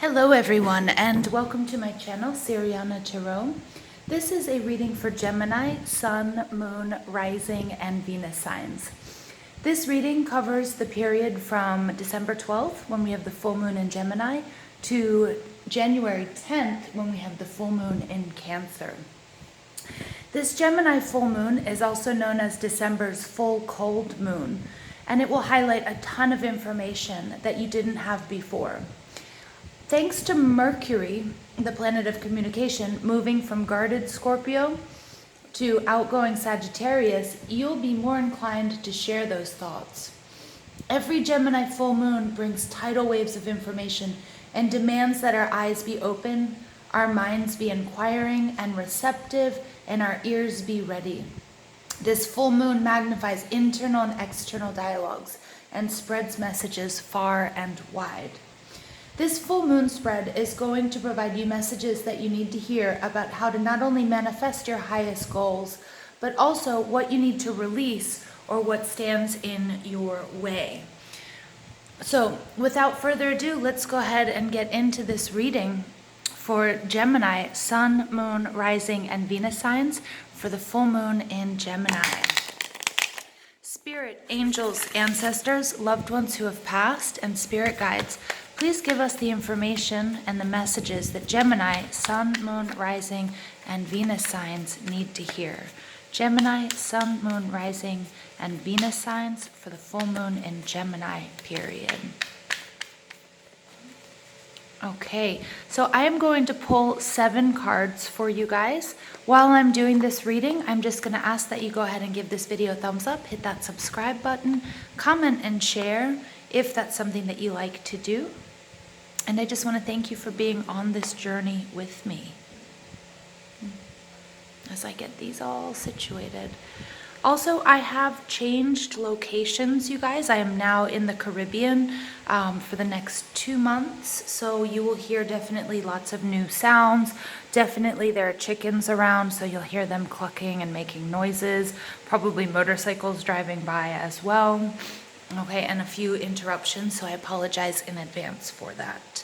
Hello everyone, and welcome to my channel, Siriana Tarot. This is a reading for Gemini, Sun, Moon, Rising, and Venus signs. This reading covers the period from December 12th, when we have the full moon in Gemini, to January 10th, when we have the full moon in Cancer. This Gemini full moon is also known as December's full cold moon, and it will highlight a ton of information that you didn't have before. Thanks to Mercury, the planet of communication, moving from guarded Scorpio to outgoing Sagittarius, you'll be more inclined to share those thoughts. Every Gemini full moon brings tidal waves of information and demands that our eyes be open, our minds be inquiring and receptive, and our ears be ready. This full moon magnifies internal and external dialogues and spreads messages far and wide. This full moon spread is going to provide you messages that you need to hear about how to not only manifest your highest goals, but also what you need to release or what stands in your way. So without further ado, let's go ahead and get into this reading for Gemini, Sun, Moon, Rising, and Venus signs for the full moon in Gemini. Spirit, angels, ancestors, loved ones who have passed, and spirit guides, please give us the information and the messages that Gemini, Sun, Moon, Rising, and Venus signs need to hear. Gemini, Sun, Moon, Rising, and Venus signs for the full moon in Gemini, period. Okay, so I am going to pull 7 cards for you guys. While I'm doing this reading, I'm just going to ask that you go ahead and give this video a thumbs up, hit that subscribe button, comment and share if that's something that you like to do. And I just want to thank you for being on this journey with me as I get these all situated. Also, I have changed locations, you guys. I am now in the Caribbean for the next 2 months. So you will hear definitely lots of new sounds. Definitely there are chickens around, so you'll hear them clucking and making noises. Probably motorcycles driving by as well. Okay, and a few interruptions, so I apologize in advance for that.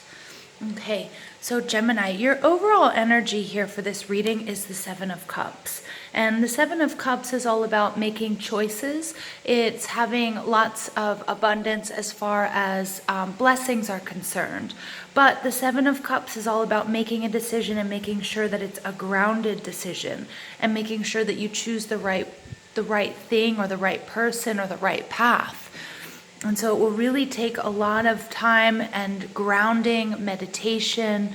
Okay, so Gemini, your overall energy here for this reading is the 7 of Cups. And the 7 of Cups is all about making choices. It's having lots of abundance as far as blessings are concerned. But the 7 of Cups is all about making a decision and making sure that it's a grounded decision and making sure that you choose the right thing or the right person or the right path. And so it will really take a lot of time and grounding, meditation,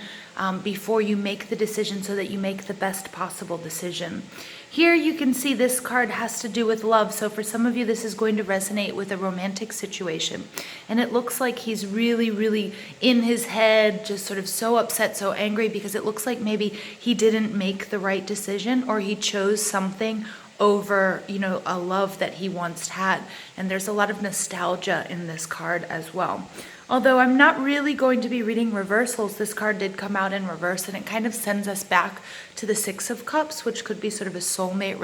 before you make the decision so that you make the best possible decision. Here you can see this card has to do with love. So for some of you, this is going to resonate with a romantic situation. And it looks like he's really, really in his head, just sort of so upset, so angry, because it looks like maybe he didn't make the right decision or he chose something over, a love that he once had. And there's a lot of nostalgia in this card as well. Although I'm not really going to be reading reversals, this card did come out in reverse, and it kind of sends us back to the 6 of Cups, which could be sort of a soulmate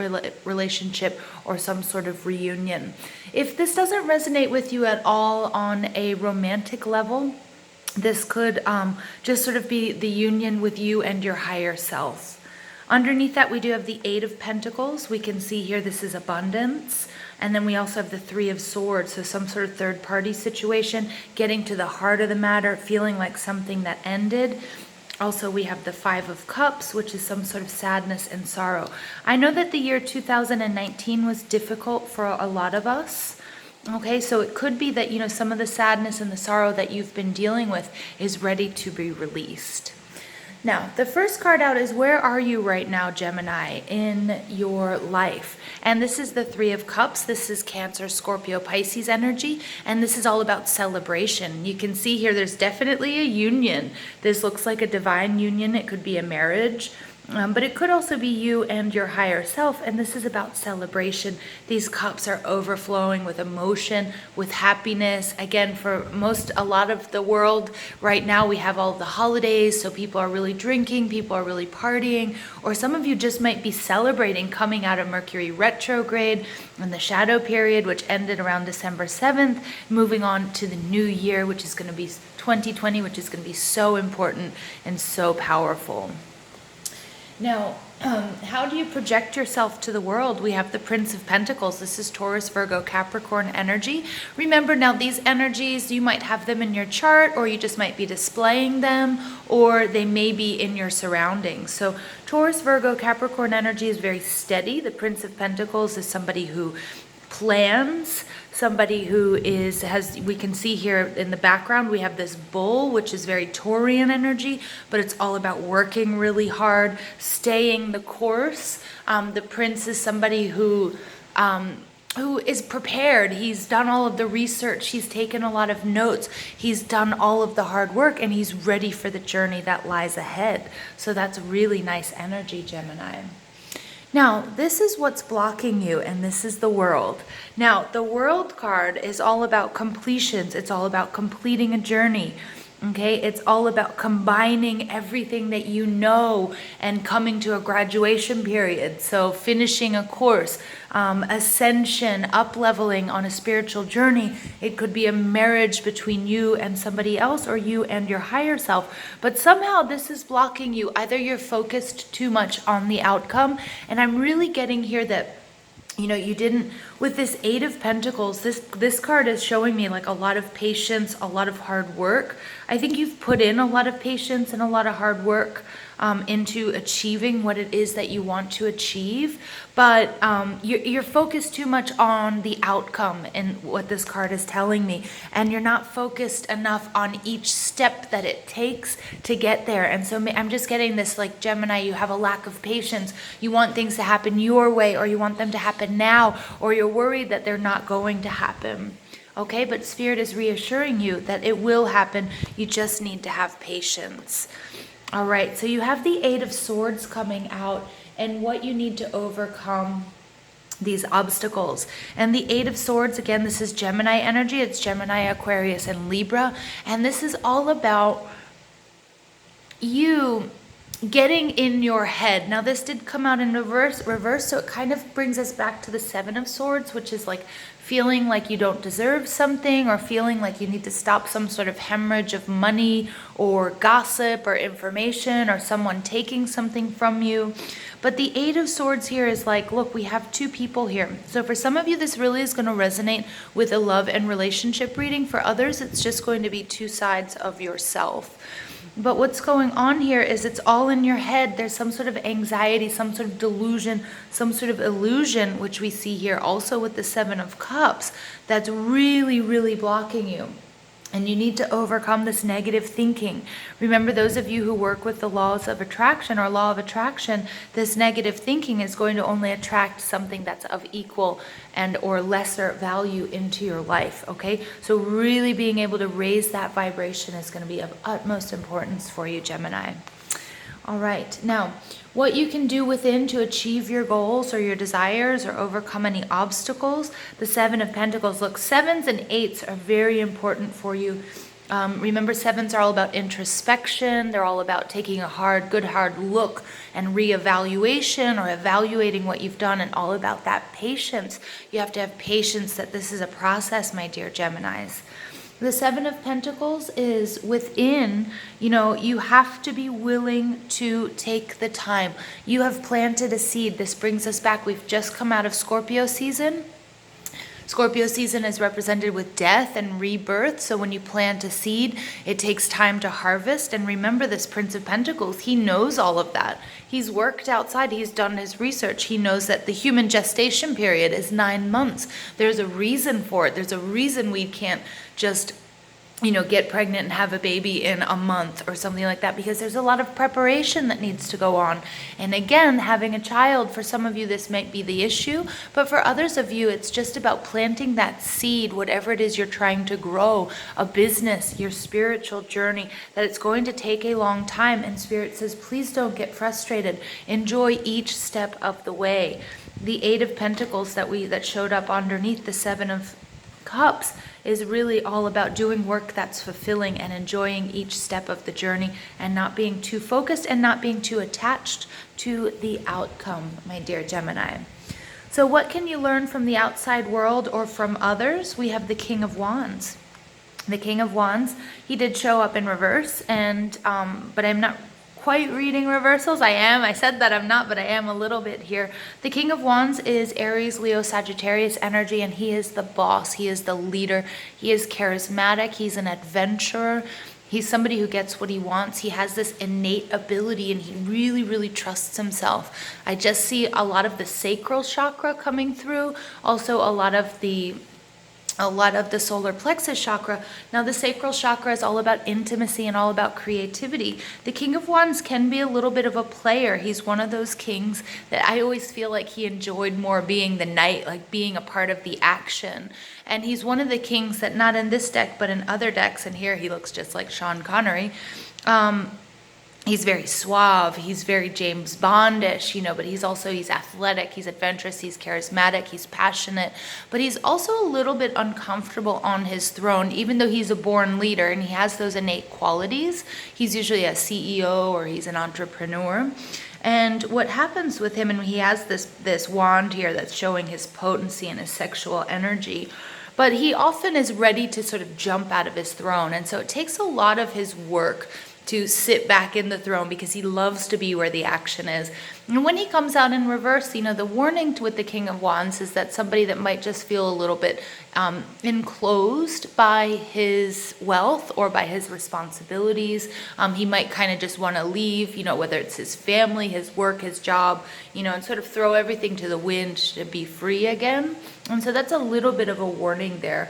relationship or some sort of reunion. If this doesn't resonate with you at all on a romantic level, this could just sort of be the union with you and your higher self. Underneath that, we do have the 8 of Pentacles. We can see here this is abundance. And then we also have the 3 of Swords, so some sort of third-party situation, getting to the heart of the matter, feeling like something that ended. Also, we have the 5 of Cups, which is some sort of sadness and sorrow. I know that the year 2019 was difficult for a lot of us. Okay, so it could be that, some of the sadness and the sorrow that you've been dealing with is ready to be released. Now, the first card out is, where are you right now, Gemini, in your life? And this is the 3 of Cups. This is Cancer, Scorpio, Pisces energy, and this is all about celebration. You can see here there's definitely a union. This looks like a divine union. It could be a marriage. But it could also be you and your higher self, and this is about celebration. These cups are overflowing with emotion, with happiness. Again, for a lot of the world right now, we have all the holidays, so people are really drinking, people are really partying, or some of you just might be celebrating coming out of Mercury retrograde and the shadow period, which ended around December 7th, moving on to the new year, which is going to be 2020, which is going to be so important and so powerful. Now, how do you project yourself to the world? We have the Prince of Pentacles. This is Taurus, Virgo, Capricorn energy. Remember, now these energies, you might have them in your chart, or you just might be displaying them, or they may be in your surroundings. So Taurus, Virgo, Capricorn energy is very steady. The Prince of Pentacles is somebody who plans, somebody who we can see here in the background, we have this bull, which is very Taurian energy, but it's all about working really hard, staying the course. The prince is somebody who is prepared. He's done all of the research. He's taken a lot of notes. He's done all of the hard work, and he's ready for the journey that lies ahead. So that's really nice energy, Gemini. Now, this is what's blocking you, and this is the world. Now, the world card is all about completions. It's all about completing a journey. Okay, it's all about combining everything that you know and coming to a graduation period. So finishing a course, ascension, up-leveling on a spiritual journey. It could be a marriage between you and somebody else, or you and your higher self. But somehow this is blocking you. Either you're focused too much on the outcome, and I'm really getting here that you didn't, with this Eight of Pentacles, this card is showing me like a lot of patience, a lot of hard work. I think you've put in a lot of patience and a lot of hard work into achieving what it is that you want to achieve. But you're focused too much on the outcome and what this card is telling me. And you're not focused enough on each step that it takes to get there. And so I'm just getting this, like, Gemini, you have a lack of patience. You want things to happen your way, or you want them to happen now, or you're worried that they're not going to happen. Okay, but Spirit is reassuring you that it will happen. You just need to have patience. All right, so you have the Eight of Swords coming out, and what you need to overcome these obstacles. And the Eight of Swords, again, this is Gemini energy. It's Gemini, Aquarius, and Libra. And this is all about you getting in your head. Now, this did come out in reverse, so it kind of brings us back to the Seven of Swords, which is like feeling like you don't deserve something, or feeling like you need to stop some sort of hemorrhage of money or gossip or information, or someone taking something from you. But the Eight of Swords here is like, look, we have two people here. So for some of you, this really is going to resonate with a love and relationship reading. For others, it's just going to be two sides of yourself. But what's going on here is it's all in your head. There's some sort of anxiety, some sort of delusion, some sort of illusion, which we see here also with the Seven of Cups, that's really, really blocking you. And you need to overcome this negative thinking. Remember, those of you who work with the laws of attraction or law of attraction, this negative thinking is going to only attract something that's of equal and or lesser value into your life, okay? So really being able to raise that vibration is going to be of utmost importance for you, Gemini. All right, now, what you can do within to achieve your goals or your desires or overcome any obstacles. The Seven of Pentacles. Look, sevens and eights are very important for you. Remember, sevens are all about introspection. They're all about taking a good hard look and reevaluation, or evaluating what you've done, and all about that patience. You have to have patience that this is a process, my dear Geminis. The Seven of Pentacles is within, you have to be willing to take the time. You have planted a seed. This brings us back. We've just come out of Scorpio season. Scorpio season is represented with death and rebirth. So when you plant a seed, it takes time to harvest. And remember, this Prince of Pentacles, he knows all of that. He's worked outside. He's done his research. He knows that the human gestation period is 9 months. There's a reason for it. There's a reason we can't just get pregnant and have a baby in a month or something like that, because there's a lot of preparation that needs to go on. And again, having a child, for some of you, this might be the issue, but for others of you, it's just about planting that seed, whatever it is you're trying to grow, a business, your spiritual journey, that it's going to take a long time. And Spirit says, please don't get frustrated. Enjoy each step of the way. The Eight of Pentacles that showed up underneath the Seven of Cups is really all about doing work that's fulfilling and enjoying each step of the journey, and not being too focused and not being too attached to the outcome, my dear Gemini. So what can you learn from the outside world or from others? We have the King of Wands. The King of Wands, he did show up in reverse, and but I'm not quite reading reversals. I said that I'm not, but I am a little bit here. The King of Wands is Aries, Leo, Sagittarius energy, and he is the boss. He is the leader. He is charismatic. He's an adventurer. He's somebody who gets what he wants. He has this innate ability, and he really, really trusts himself. I just see a lot of the sacral chakra coming through. Also a lot of the solar plexus chakra. Now, the sacral chakra is all about intimacy and all about creativity. The King of Wands can be a little bit of a player. He's one of those kings that I always feel like he enjoyed more being the knight, like being a part of the action. And he's one of the kings that, not in this deck, but in other decks, and here he looks just like Sean Connery. He's very suave, he's very James Bondish, but he's athletic, he's adventurous, he's charismatic, he's passionate, but he's also a little bit uncomfortable on his throne, even though he's a born leader and he has those innate qualities. He's usually a CEO or he's an entrepreneur. And what happens with him, and he has this wand here that's showing his potency and his sexual energy, but he often is ready to sort of jump out of his throne. And so it takes a lot of his work to sit back in the throne, because he loves to be where the action is. And when he comes out in reverse, the warning with the King of Wands is that somebody that might just feel a little bit enclosed by his wealth or by his responsibilities. He might kind of just want to leave, whether it's his family, his work, his job, and sort of throw everything to the wind to be free again. And so that's a little bit of a warning there.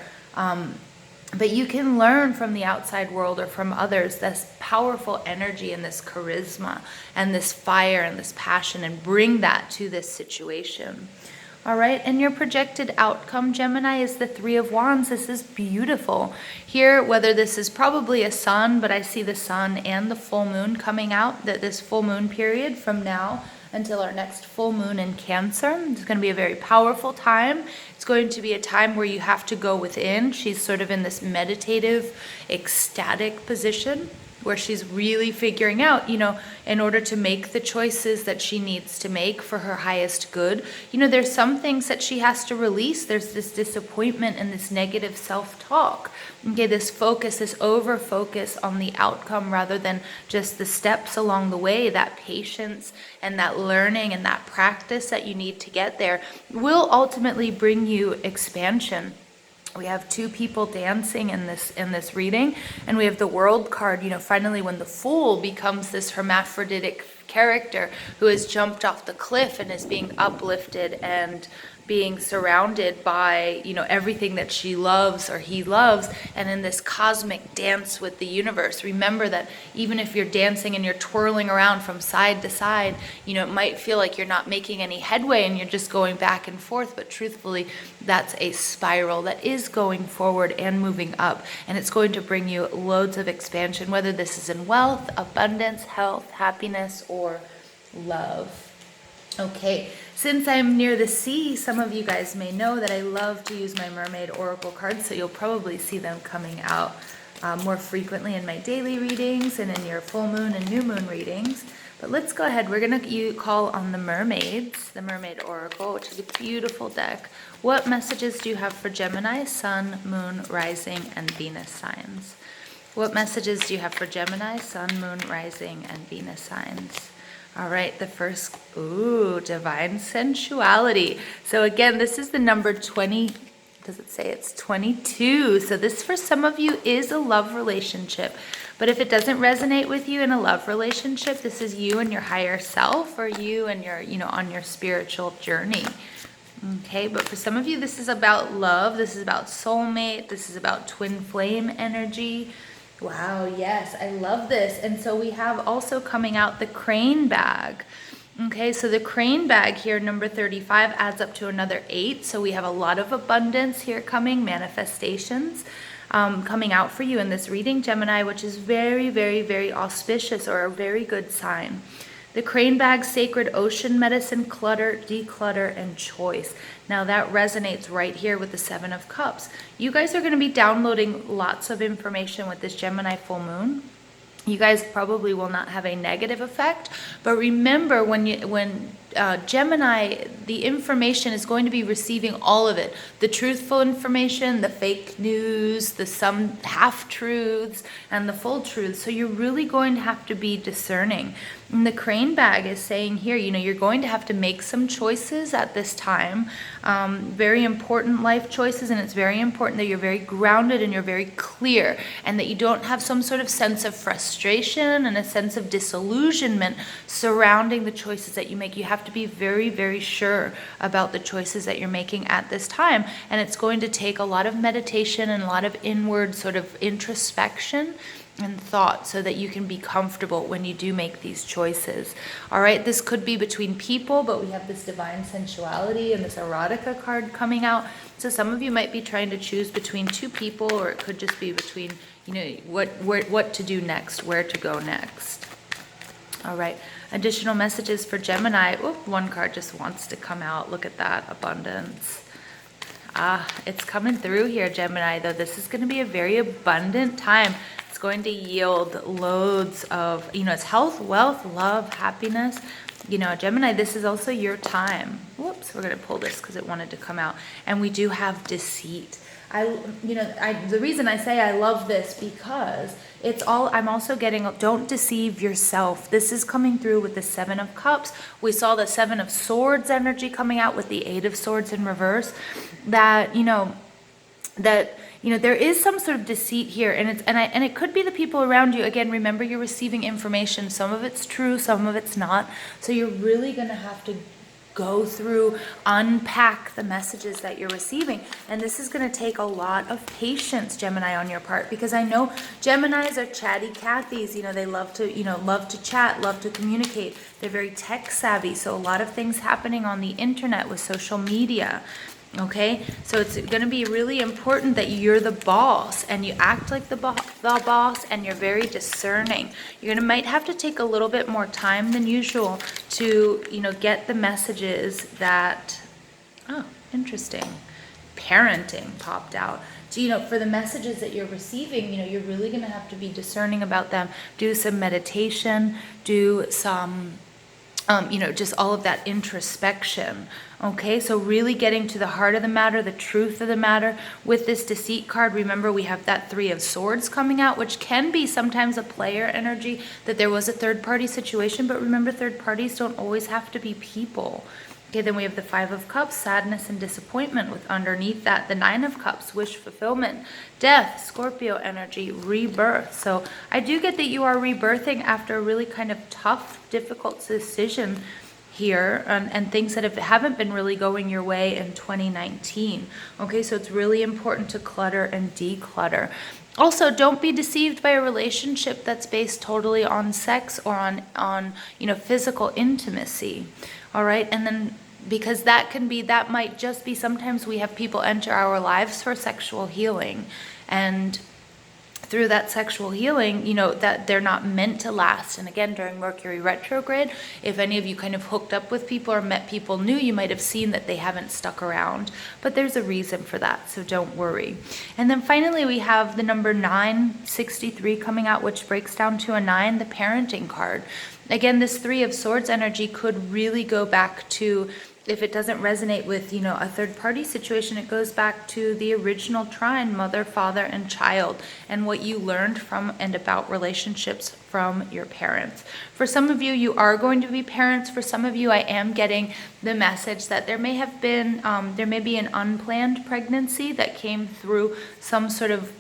But you can learn from the outside world or from others this powerful energy and this charisma and this fire and this passion, and bring that to this situation. All right, and your projected outcome, Gemini, is the Three of Wands. This is beautiful. Here, whether this is probably a sun, but I see the sun and the full moon coming out, that this full moon period from now until our next full moon in Cancer. It's going to be a very powerful time. It's going to be a time where you have to go within. She's sort of in this meditative, ecstatic position where she's really figuring out, in order to make the choices that she needs to make for her highest good. There's some things that she has to release. There's this disappointment and this negative self-talk. Okay, this focus, this over-focus on the outcome rather than just the steps along the way, that patience and that learning and that practice that you need to get there will ultimately bring you expansion. We have two people dancing in this reading, and we have the World card. Finally, when the Fool becomes this hermaphroditic character who has jumped off the cliff and is being uplifted and being surrounded by, everything that she loves or he loves, and in this cosmic dance with the universe. Remember that even if you're dancing and you're twirling around from side to side, it might feel like you're not making any headway and you're just going back and forth, but truthfully, that's a spiral that is going forward and moving up, and it's going to bring you loads of expansion, whether this is in wealth, abundance, health, happiness, or love. Okay, since I'm near the sea, some of you guys may know that I love to use my mermaid oracle cards, so you'll probably see them coming out more frequently in my daily readings and in your full moon and new moon readings. But let's go ahead. We're going to call on the mermaids, the mermaid oracle, which is a beautiful deck. What messages do you have for Gemini, Sun, Moon, Rising, and Venus signs? What messages do you have for Gemini, Sun, Moon, Rising, and Venus signs? All right, the first, divine sensuality. So again, this is the number 20. Does it say it's 22? So this for some of you is a love relationship. But if it doesn't resonate with you in a love relationship, this is you and your higher self, or you and your, on your spiritual journey. Okay, but for some of you, this is about love. This is about soulmate. This is about twin flame energy. Wow, yes, I love this. And so we have also coming out the crane bag. Okay, so the crane bag here, number 35, adds up to another 8. So we have a lot of abundance here coming, manifestations coming out for you in this reading, Gemini, which is very, very, very auspicious, or a very good sign. The crane bag, sacred ocean medicine, clutter, declutter, and choice. Now that resonates right here with the 7 of Cups. You guys are going to be downloading lots of information with this Gemini full moon. You guys probably will not have a negative effect, but remember when Gemini, the information is going to be receiving all of it. The truthful information, the fake news, the some half-truths, and the full truths. So you're really going to have to be discerning. And the crane bag is saying here, you're going to have to make some choices at this time. Very important life choices, and it's very important that you're very grounded and you're very clear, and that you don't have some sort of sense of frustration and a sense of disillusionment surrounding the choices that you make. You have to be very, very sure about the choices that you're making at this time, and it's going to take a lot of meditation and a lot of inward sort of introspection and thought so that you can be comfortable when you do make these choices. All right, this could be between people, but we have this divine sensuality and this erotica card coming out. So some of you might be trying to choose between 2 people, or it could just be between, what to do next, where to go next. All right, additional messages for Gemini. Oh, one card just wants to come out. Look at that, abundance. It's coming through here, Gemini, though. This is going to be a very abundant time. Going to yield loads of, it's health, wealth, love, happiness. Gemini, this is also your time. Whoops, we're going to pull this because it wanted to come out. And we do have deceit. The reason I say I love this because I'm also getting, don't deceive yourself. This is coming through with the 7 of Cups. We saw the 7 of Swords energy coming out with the 8 of Swords in reverse. There is some sort of deceit here, and it could be the people around you. Again, remember, you're receiving information. Some of it's true, some of it's not. So you're really going to have to go through, unpack the messages that you're receiving. And this is going to take a lot of patience, Gemini, on your part, because I know Geminis are chatty Cathys. They love to chat, love to communicate. They're very tech savvy. So a lot of things happening on the internet with social media. Okay, so it's going to be really important that you're the boss and you act like the boss, and you're very discerning. Might have to take a little bit more time than usual to, get the messages that, interesting, parenting popped out. So, for the messages that you're receiving, you're really going to have to be discerning about them. Do some meditation, do some just all of that introspection. Okay, so really getting to the heart of the matter, the truth of the matter. With this deceit card, remember we have that 3 of Swords coming out, which can be sometimes a player energy, that there was a third-party situation, but remember, third parties don't always have to be people. Okay, then we have the 5 of Cups, sadness and disappointment, with underneath that the 9 of Cups, wish fulfillment, death, Scorpio energy, rebirth. So I do get that you are rebirthing after a really kind of tough, difficult decision here, and things that haven't been really going your way in 2019. Okay, so it's really important to clutter and declutter. Also, don't be deceived by a relationship that's based totally on sex or on physical intimacy. All right, and then because that might just be, sometimes we have people enter our lives for sexual healing, and through that sexual healing, that they're not meant to last. And again, during Mercury retrograde, if any of you kind of hooked up with people or met people new, you might have seen that they haven't stuck around. But there's a reason for that, so don't worry. And then finally, we have the number 963 coming out, which breaks down to a 9, the parenting card. Again, this 3 of Swords energy could really go back to, if it doesn't resonate with, a third-party situation, it goes back to the original trine, mother, father, and child, and what you learned from and about relationships from your parents. For some of you, you are going to be parents. For some of you, I am getting the message that there may be an unplanned pregnancy that came through some sort of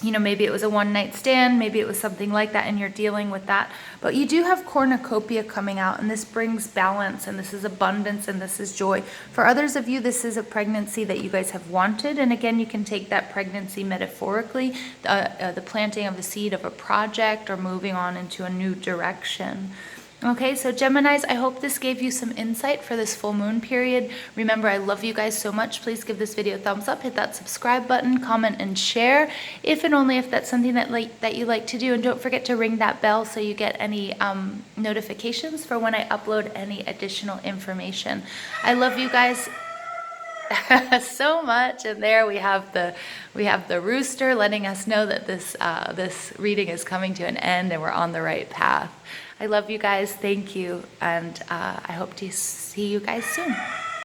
you know, maybe it was a one-night stand, maybe it was something like that, and you're dealing with that. But you do have cornucopia coming out, and this brings balance, and this is abundance, and this is joy. For others of you, this is a pregnancy that you guys have wanted, and again, you can take that pregnancy metaphorically, the planting of the seed of a project or moving on into a new direction. Okay, so Geminis, I hope this gave you some insight for this full moon period. Remember, I love you guys so much. Please give this video a thumbs up, hit that subscribe button, comment, and share, if and only if that's something that you like to do. And don't forget to ring that bell so you get any notifications for when I upload any additional information. I love you guys so much. And there we have the rooster letting us know that this reading is coming to an end and we're on the right path. I love you guys. Thank you. And I hope to see you guys soon.